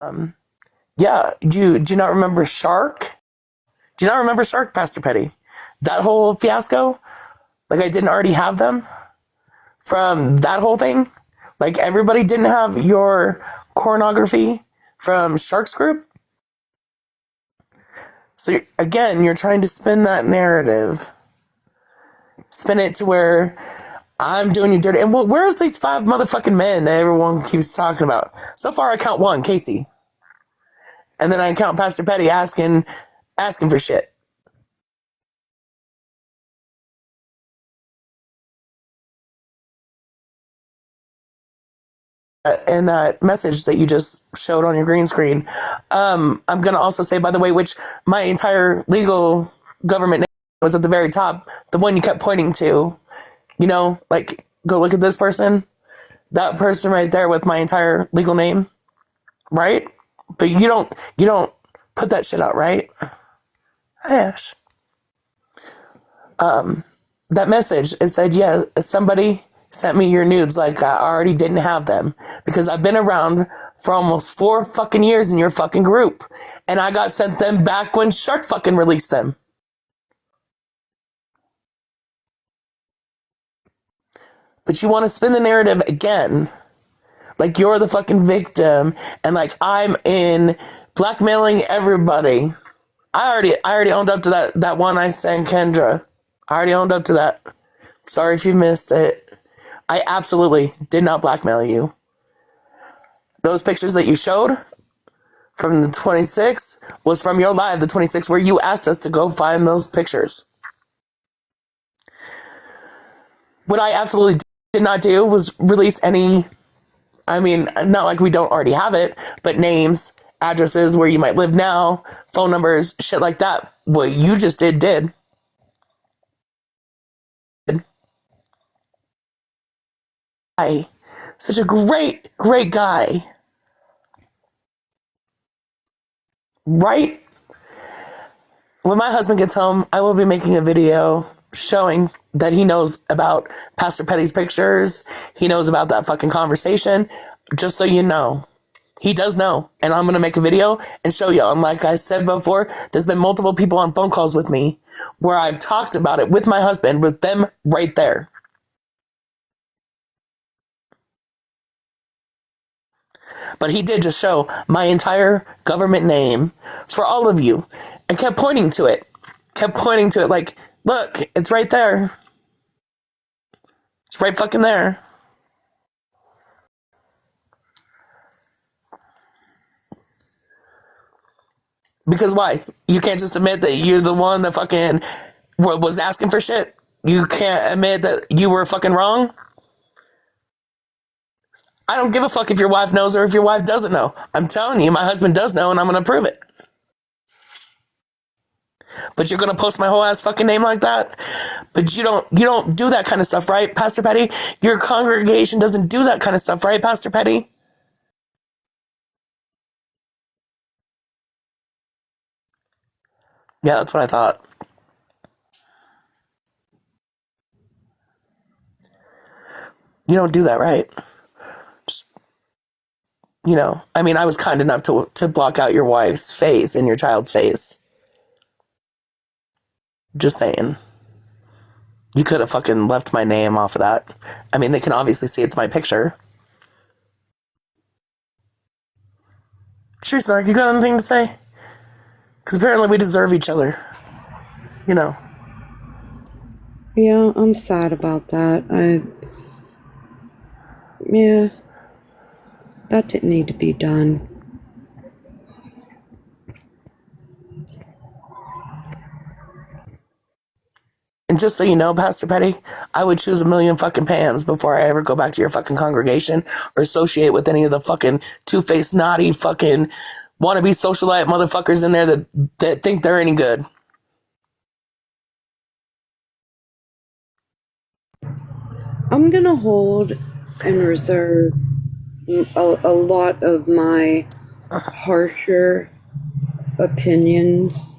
Um, yeah, do you not remember Shark? Do you not remember Shark, Pastor Petty? That whole fiasco? Like I didn't already have them from that whole thing? Like everybody didn't have your pornography from Shark's group? So again, you're trying to spin that narrative. Spin it to where I'm doing you dirty. And where's these 5 motherfucking men that everyone keeps talking about? So far, I count 1, Casey. And then I count Pastor Petty asking for shit. And that message that you just showed on your green screen. I'm going to also say, by the way, which my entire legal government name was at the very top, the one you kept pointing to, like, go look at this person, that person right there with my entire legal name, right? But you don't put that shit out, right? Yes. That message, it said, yeah, somebody sent me your nudes like I already didn't have them because I've been around for almost 4 fucking years in your fucking group and I got sent them back when Shark fucking released them. But you want to spin the narrative again like you're the fucking victim and like I'm in blackmailing everybody. I already owned up to that one I sent Kendra. I already owned up to that. Sorry if you missed it. I absolutely did not blackmail you. Those pictures that you showed from the 26th was from your live, the 26th, where you asked us to go find those pictures. What I absolutely did not do was release any, I mean, not like we don't already have it, but names, addresses where you might live now, phone numbers, shit like that. What you just did. Such a great, great guy. Right? When my husband gets home, I will be making a video showing that he knows about Pastor Petty's pictures. He knows about that fucking conversation. Just so you know. He does know. And I'm going to make a video and show you. And like I said before, there's been multiple people on phone calls with me where I've talked about it with my husband, with them right there. But he did just show my entire government name for all of you and kept pointing to it. Kept pointing to it like, look, it's right there. It's right fucking there. Because why? You can't just admit that you're the one that fucking was asking for shit. You can't admit that you were fucking wrong. I don't give a fuck if your wife knows or if your wife doesn't know. I'm telling you, my husband does know and I'm going to prove it. But you're going to post my whole ass fucking name like that? But you don't do that kind of stuff, right, Pastor Petty? Your congregation doesn't do that kind of stuff, right, Pastor Petty? Yeah, that's what I thought. You don't do that, right? Just, I mean, I was kind enough to block out your wife's face and your child's face. Just saying. You could have fucking left my name off of that. I mean, they can obviously see it's my picture. Sure, Snark, you got anything to say? Because apparently we deserve each other. You know. Yeah, I'm sad about that. Yeah, that didn't need to be done. And just so you know, Pastor Petty, I would choose a million fucking Pams before I ever go back to your fucking congregation or associate with any of the fucking two-faced, naughty, fucking wannabe socialite motherfuckers in there that think they're any good. I'm gonna hold and reserve a lot of my harsher opinions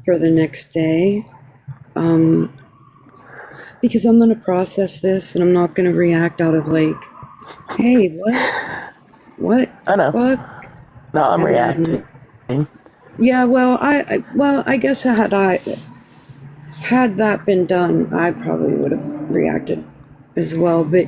for the next day. Because I'm gonna process this and I'm not gonna react out of like, hey, what? What I know. the fuck? No, I'm And reacting. then, yeah, well, I guess had that been done, I probably would have reacted as well. But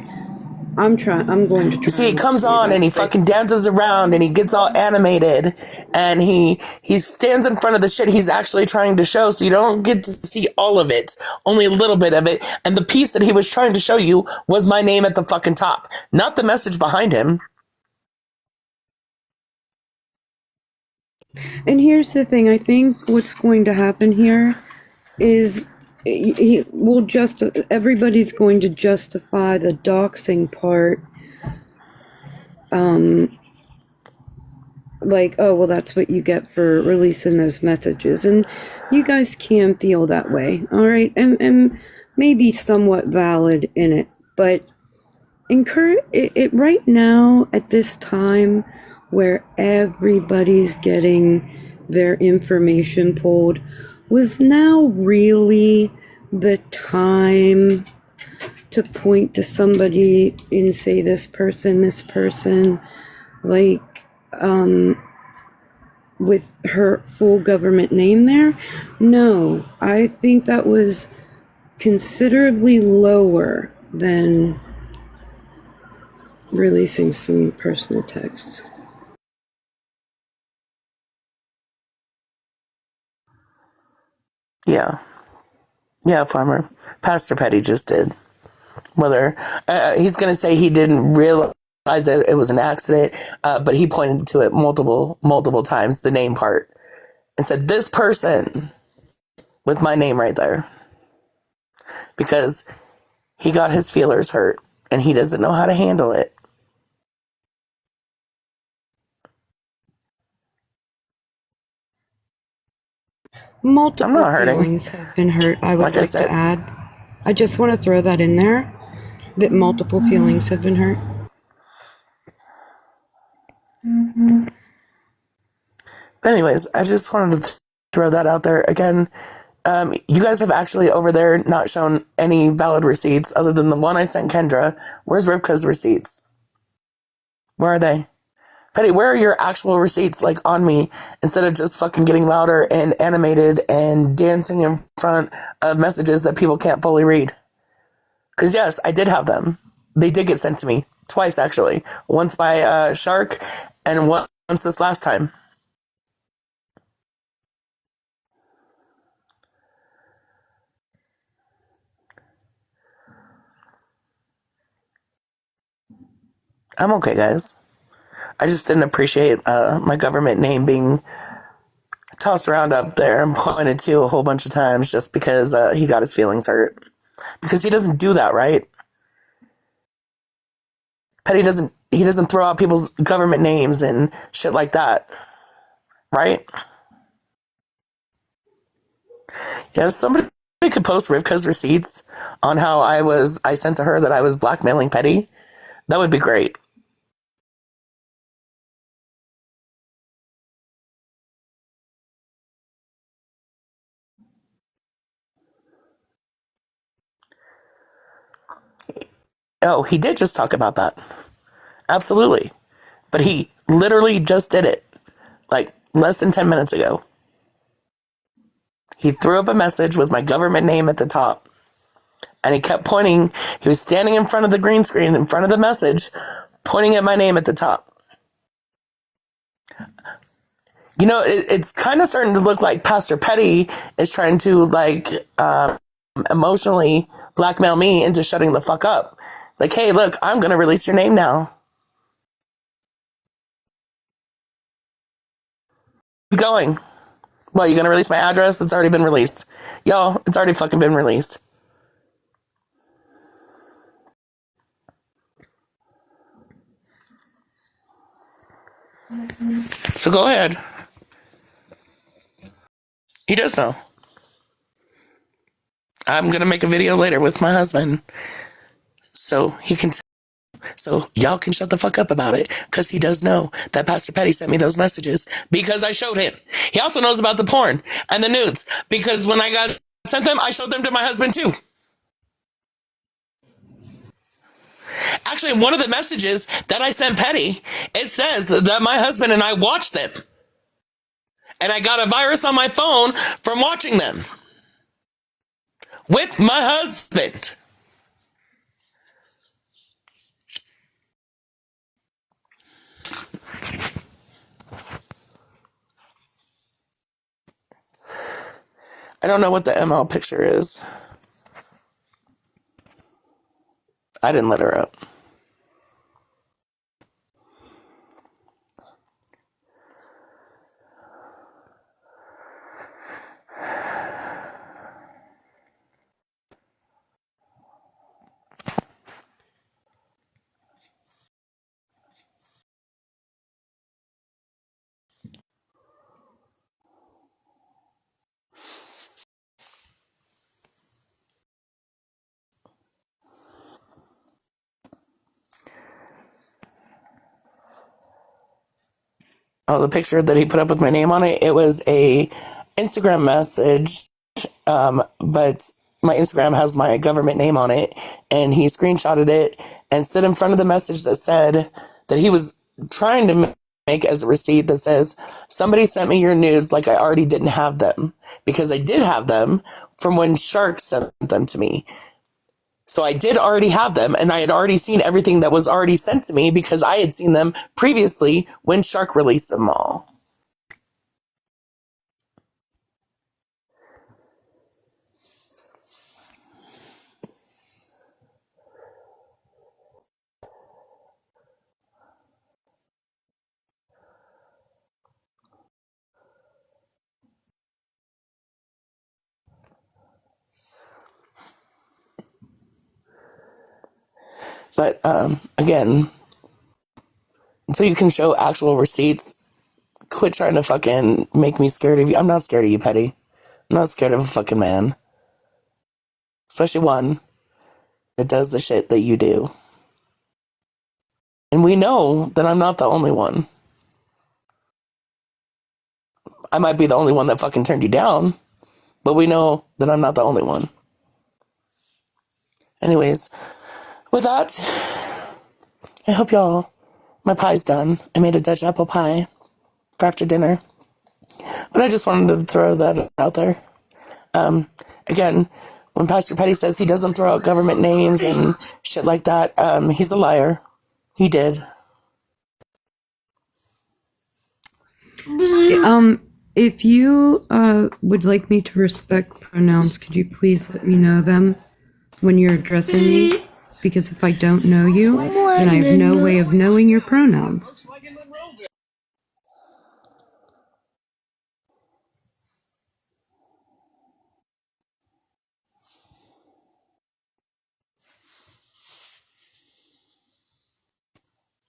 I'm going to You try see, he and comes see on that. and he fucking dances around and he gets all animated and he stands in front of the shit he's actually trying to show, so you don't get to see all of it, only a little bit of it. And the piece that he was trying to show you was my name at the fucking top, not the message behind him. And here's the thing: I think what's going to happen here is he will just everybody's going to justify the doxing part, like, oh well, that's what you get for releasing those messages, and you guys can feel that way, all right, and maybe somewhat valid in it, but it right now at this time where everybody's getting their information pulled, was now really the time to point to somebody and say this person, like, with her full government name there? No, I think that was considerably lower than releasing some personal texts. Yeah. Yeah, Farmer. Pastor Petty just did. Whether he's going to say he didn't realize that it was an accident, but he pointed to it multiple times, the name part, and said, this person with my name right there. Because he got his feelers hurt and he doesn't know how to handle it. I'm Multiple not hurting. feelings have been hurt, I would Like I like to said, add. I just want to throw that in there, that multiple feelings have been hurt. but anyways, I just wanted to throw that out there again. You guys have actually over there not shown any valid receipts other than the one I sent Kendra. Where's Rivka's receipts? Where are they? Petty, where are your actual receipts, like, on me, instead of just fucking getting louder and animated and dancing in front of messages that people can't fully read? Because, yes, I did have them. They did get sent to me. Twice, actually. Once by Shark and once this last time. I'm okay, guys. I just didn't appreciate my government name being tossed around up there and pointed to a whole bunch of times just because he got his feelings hurt. Because he doesn't do that, right? Petty doesn't throw out people's government names and shit like that, right? Yeah, if somebody could post Rivka's receipts on how I sent to her that I was blackmailing Petty, that would be great. Oh, he did just talk about that. Absolutely. But he literally just did it, like, less than 10 minutes ago. He threw up a message with my government name at the top. And he kept pointing. He was standing in front of the green screen, in front of the message, pointing at my name at the top. You know, it's kind of starting to look like Pastor Petty is trying to, like, emotionally blackmail me into shutting the fuck up. Like, hey, look, I'm going to release your name now. Keep going. Well, you going to release my address? It's already been released. Y'all, it's already fucking been released. So go ahead. He does know. I'm going to make a video later with my husband so he can so y'all can shut the fuck up about it, because he does know that Pastor Petty sent me those messages because I showed him. He also knows about the porn and the nudes because when I got sent them, I showed them to my husband too. Actually, one of the messages that I sent Petty, it says that my husband and I watched them. And I got a virus on my phone from watching them. With my husband. I don't know what the ML picture is. I didn't let her up. Oh, the picture that he put up with my name on it, it was a Instagram message, but my Instagram has my government name on it, and he screenshotted it and stood in front of the message that said that he was trying to make as a receipt that says, somebody sent me your nudes like I already didn't have them, because I did have them from when Shark sent them to me. So I did already have them, and I had already seen everything that was already sent to me because I had seen them previously when Shark released them all. But again, until you can show actual receipts, quit trying to fucking make me scared of you. I'm not scared of you, Petty. I'm not scared of a fucking man. Especially one that does the shit that you do. And we know that I'm not the only one. I might be the only one that fucking turned you down, but we know that I'm not the only one. Anyways, with that, I hope my pie's done. I made a Dutch apple pie for after dinner. But I just wanted to throw that out there. Again, when Pastor Petty says he doesn't throw out government names and shit like that, he's a liar. He did. If you would like me to respect pronouns, could you please let me know them when you're addressing me? Because if I don't know you, then I have no way of knowing your pronouns.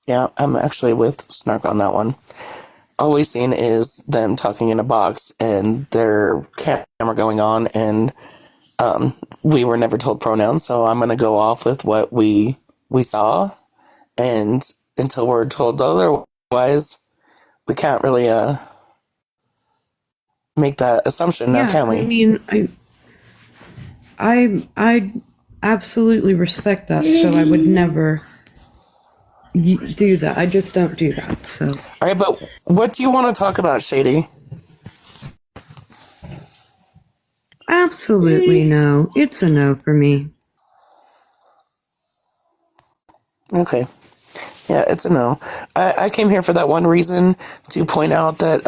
Yeah, I'm actually with Snark on that one. All we've seen is them talking in a box and their camera going on, and we were never told pronouns, so I'm going to go off with what we saw, and until we're told otherwise, we can't really make that assumption now, can we? I mean, I absolutely respect that, so I would never do that. I just don't do that, so. All right, but what do you want to talk about, Shady? Absolutely no. It's a no for me. Okay. Yeah, it's a no. I came here for that one reason, to point out that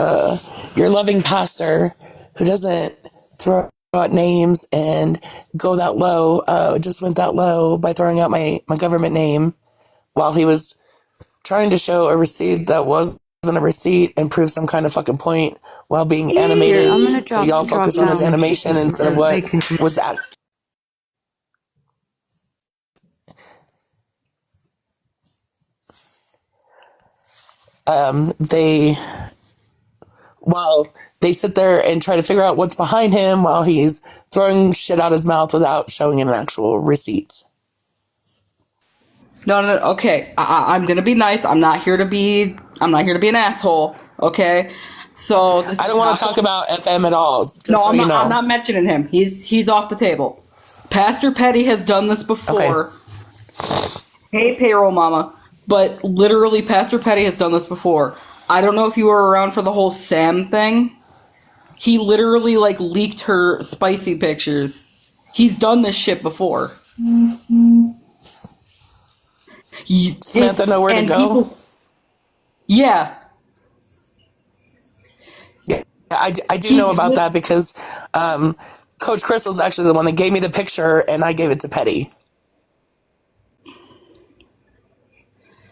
your loving pastor, who doesn't throw out names and go that low, just went that low by throwing out my government name while he was trying to show a receipt that wasn't a receipt and prove some kind of fucking point while being animated. So y'all focus on his animation instead of what was that. They sit there and try to figure out what's behind him while he's throwing shit out his mouth without showing an actual receipt. No, okay. I'm gonna be nice. I'm not here to be an asshole. Okay. So I don't want to talk about FM at all. Just no, so I'm you know. not mentioning him. He's off the table. Pastor Petty has done this before. Hey, payroll mama. But literally, Pastor Petty has done this before. I don't know if you were around for the whole Sam thing. He literally like leaked her spicy pictures. He's done this shit before. Samantha know where to go? People, yeah. Yeah, I do know about that because Coach Crystal's actually the one that gave me the picture, and I gave it to Petty.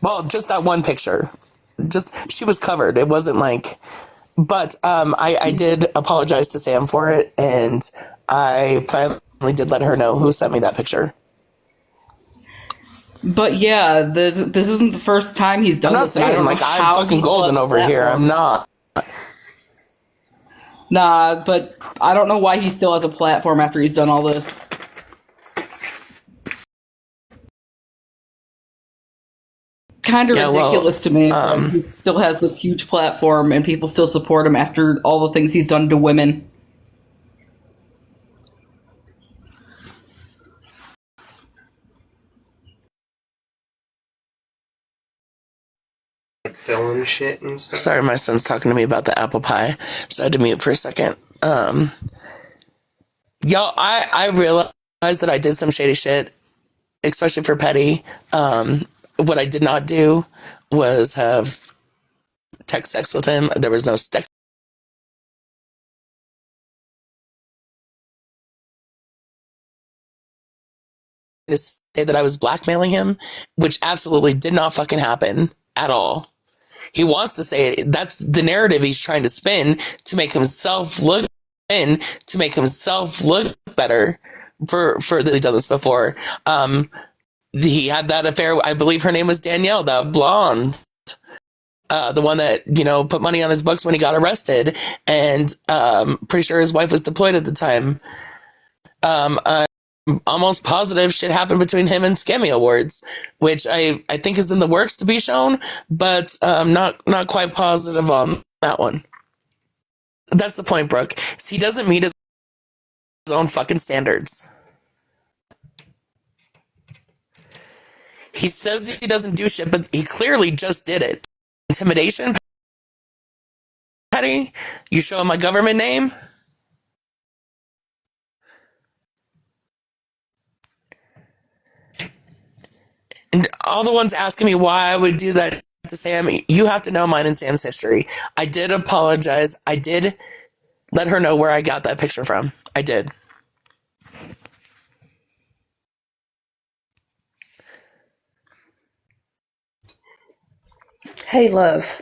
Well, just that one picture. Just she was covered. It wasn't like, but I did apologize to Sam for it, and I finally did let her know who sent me that picture. But yeah, this isn't the first time he's done I'm not this. And I saying don't like know I'm how fucking he still golden has a over here. I'm platform. not. Nah, but I don't know why he still has a platform after he's done all this. Kind of Yeah, well, ridiculous to me that he still has this huge platform and people still support him after all the things he's done to women. Filling shit and stuff. Sorry, my son's talking to me about the apple pie, so I had to mute for a second. Y'all, I realized that I did some shady shit, especially for Petty. What I did not do was have text sex with him. There was no sex. To say that I was blackmailing him, which absolutely did not fucking happen at all. He wants to say it. That's the narrative he's trying to spin to make himself look better for that he's done this before. He had that affair. I believe her name was Danielle, the blonde. The one that, put money on his books when he got arrested, and pretty sure his wife was deployed at the time. I'm almost positive shit happened between him and Scammy Awards, which I think is in the works to be shown, but not quite positive on that one. That's the point, Brooke. He doesn't meet his own fucking standards. He says he doesn't do shit, but he clearly just did it. Intimidation, Petty? You show him my government name? And all the ones asking me why I would do that to Sam, you have to know mine and Sam's history. I did apologize. I did let her know where I got that picture from. I did. Hey, love.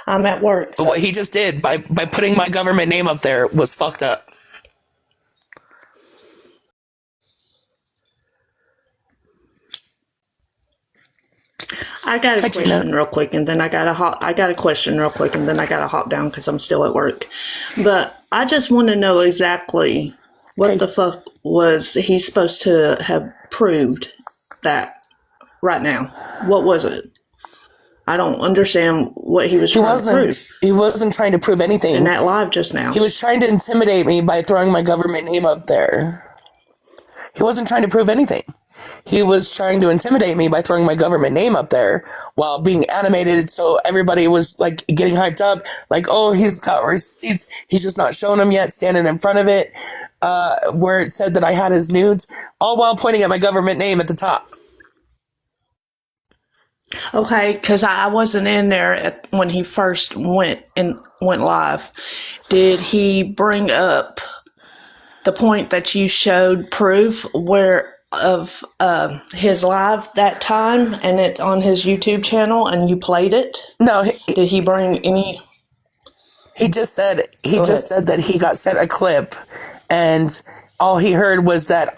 I'm at work. But what he just did by putting my government name up there was fucked up. I got a Hi, question Gina. real quick, and then I got a question real quick, and then I got to hop down because I'm still at work. But I just want to know exactly what the fuck was he supposed to have proved that right now? What was it? I don't understand what he was trying to prove He wasn't trying to prove in anything. that live just now. He was trying to intimidate me by throwing my government name up there. He wasn't trying to prove anything. He was trying to intimidate me by throwing my government name up there while being animated, so everybody was like getting hyped up, like, oh, he's got receipts, he's just not showing them yet, standing in front of it, where it said that I had his nudes, all while pointing at my government name at the top. Okay, because I wasn't in there when he first went live. Did he bring up the point that you showed proof of his live that time, and it's on his YouTube channel, and you played it? No, Did he bring any? he just said that he got sent a clip, and all he heard was that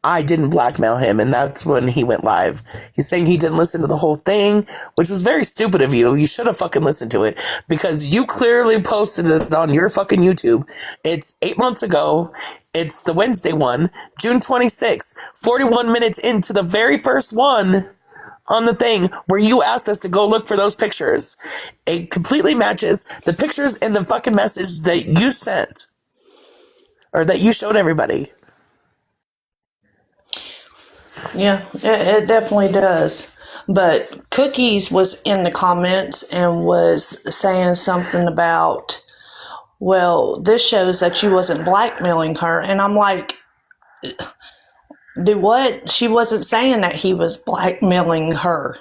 I didn't blackmail him, and that's when he went live. He's saying he didn't listen to the whole thing, which was very stupid of you. You should have fucking listened to it, because you clearly posted it on your fucking YouTube. It's 8 months ago. It's the Wednesday one, June 26th, 41 minutes into the very first one on the thing where you asked us to go look for those pictures. It completely matches the pictures in the fucking message that you sent, or that you showed everybody. Yeah, it definitely does. But Cookies was in the comments and was saying something about, well, this shows that you wasn't blackmailing her. And I'm like, do what? She wasn't saying that he was blackmailing her.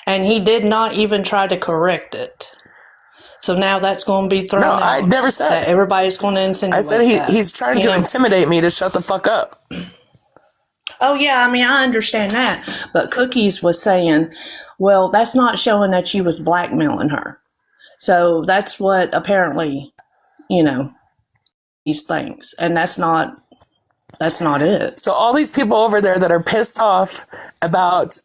And he did not even try to correct it. So now that's going to be No, thrown I out. never said. That everybody's going to insinuate I said that. he's trying to intimidate me to shut the fuck up. Oh, yeah, I mean, I understand that. But Cookies was saying, well, that's not showing that you was blackmailing her. So that's what apparently, he thinks. And that's not it. So all these people over there that are pissed off about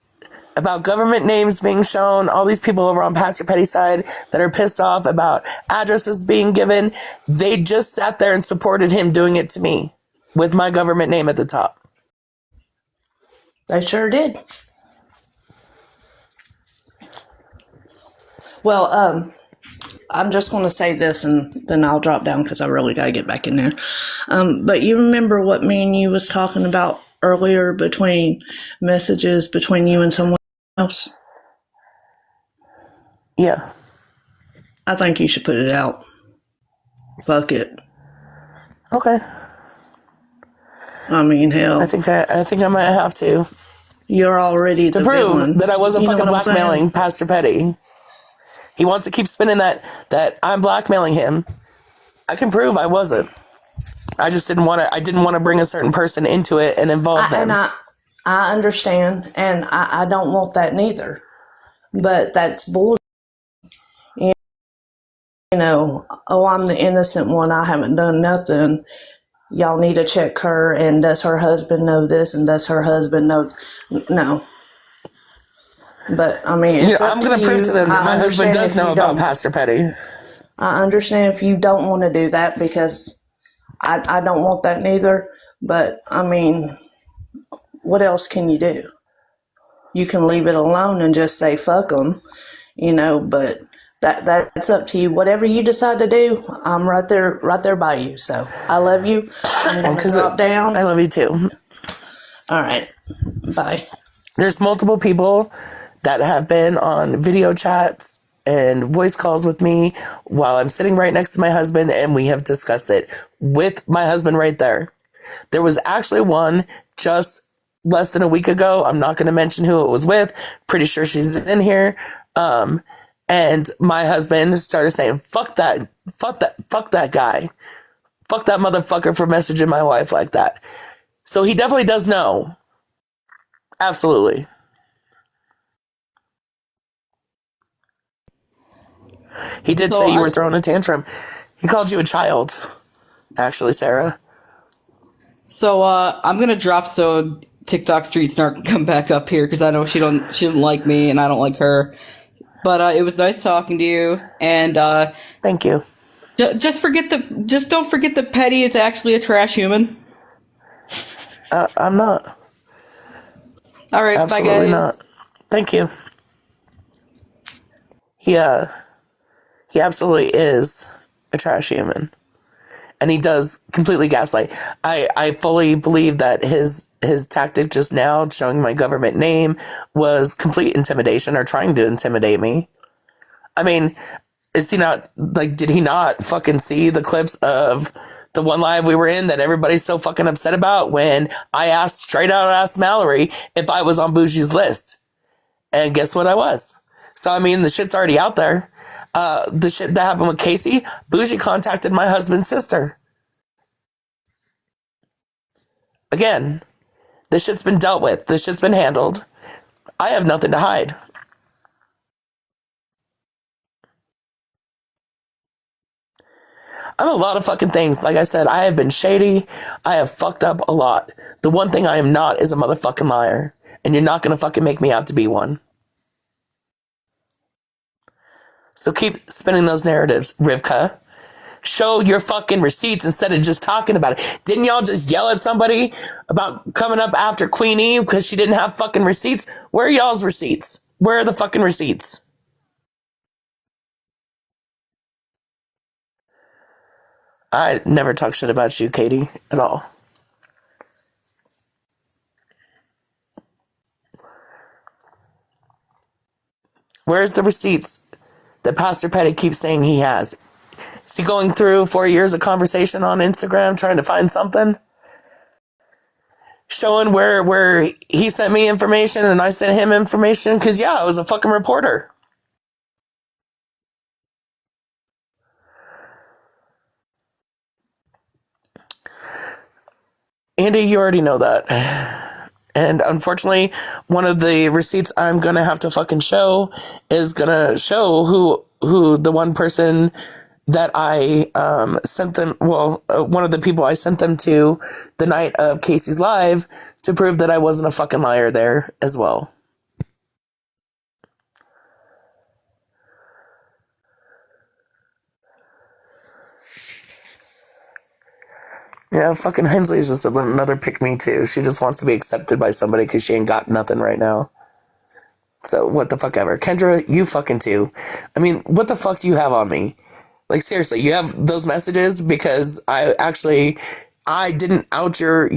government names being shown, all these people over on Pastor Petty's side that are pissed off about addresses being given, they just sat there and supported him doing it to me with my government name at the top. They sure did. Well, I'm just going to say this and then I'll drop down because I really got to get back in there. But you remember what me and you was talking about earlier between messages between you and someone else? Yeah. I think you should put it out. Fuck it. Okay. I mean, hell. I think I might have to You're already the prove villain. that I wasn't You know fucking what I'm saying? blackmailing Pastor Petty. He wants to keep spinning that I'm blackmailing him. I can prove I wasn't. I just didn't want to bring a certain person into it and involve them. And I understand, and I don't want that neither. But that's bullshit. Oh, I'm the innocent one. I haven't done nothing. Y'all need to check her, and does her husband know this, and does her husband know? No. But, I mean, it's I'm going to prove to them that my husband does know about Pastor Petty. I understand if you don't want to do that because I don't want that neither. But, I mean, what else can you do? You can leave it alone and just say, fuck them, but that's up to you. Whatever you decide to do, I'm right there by you. So I love you. I'm going to drop down. I love you too. All right. Bye. There's multiple people that have been on video chats and voice calls with me while I'm sitting right next to my husband, and we have discussed it with my husband right there. There was actually one just less than a week ago. I'm not going to mention who it was with. Pretty sure she's in here. And my husband started saying, fuck that guy. Fuck that motherfucker for messaging my wife like that. So he definitely does know. Absolutely. He did say you were throwing a tantrum. He called you a child, actually, Sarah. So I'm gonna drop so TikTok Street Snark can come back up here because I know she doesn't like me and I don't like her. But it was nice talking to you, and thank you. Just don't forget that Petty is actually a trash human. I'm not. All right, absolutely bye guys. Not. Thank you. He absolutely is a trash human. And he does completely gaslight. I fully believe that his tactic just now, showing my government name, was complete intimidation or trying to intimidate me. I mean, did he not fucking see the clips of the one live we were in that everybody's so fucking upset about when I asked Mallory if I was on Bougie's list? And guess what I was? So, I mean, the shit's already out there. The shit that happened with Casey, Bougie contacted my husband's sister. Again, this shit's been dealt with. This shit's been handled. I have nothing to hide. I'm a lot of fucking things. Like I said, I have been shady. I have fucked up a lot. The one thing I am not is a motherfucking liar. And you're not gonna fucking make me out to be one. So keep spinning those narratives, Rivka. Show your fucking receipts instead of just talking about it. Didn't y'all just yell at somebody about coming up after Queen Eve because she didn't have fucking receipts? Where are y'all's receipts? Where are the fucking receipts? I never talk shit about you, Katie, at all. Where's the receipts that Pastor Petty keeps saying he has? Is he going through 4 years of conversation on Instagram trying to find something? Showing where he sent me information and I sent him information? Because, yeah, I was a fucking reporter. Andy, you already know that. And unfortunately, one of the receipts I'm going to have to fucking show is going to show who the one person that I sent them, one of the people I sent them to the night of Casey's Live to prove that I wasn't a fucking liar there as well. Yeah, fucking Hensley is just another pick me too. She just wants to be accepted by somebody because she ain't got nothing right now. So what the fuck ever. Kendra, you fucking too. I mean, what the fuck do you have on me? Like, seriously, you have those messages because I didn't out your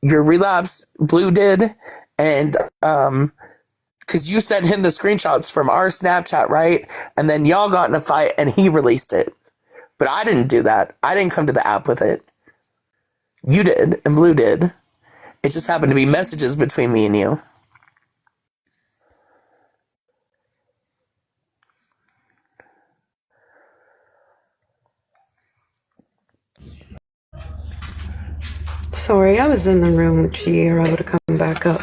relapse. Blue did. And, because you sent him the screenshots from our Snapchat, right? And then y'all got in a fight and he released it. But I didn't do that. I didn't come to the app with it. You did, and Blue did. It just happened to be messages between me and you. Sorry, I was in the room with you, or I would have come back up.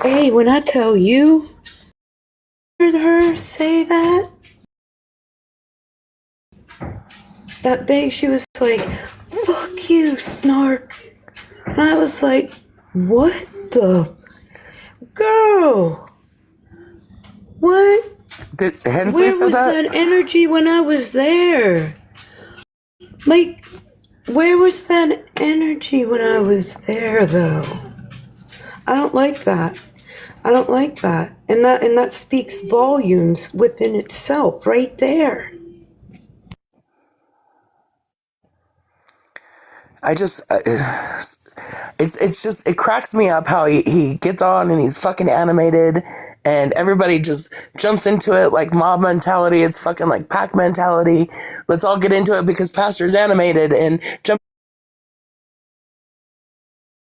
Hey, when I tell you, heard her say that day she was like, fuck you, Snark. And I was like, what the? Girl. What? Did Hensley Where say was that energy when I was there? Like, where was that energy when I was there, though? I don't like that. I don't like that. And that speaks volumes within itself, right there. I just, it's just, it cracks me up how he gets on and he's fucking animated and everybody just jumps into it like mob mentality. It's fucking like pack mentality. Let's all get into it because Pastor's animated and jump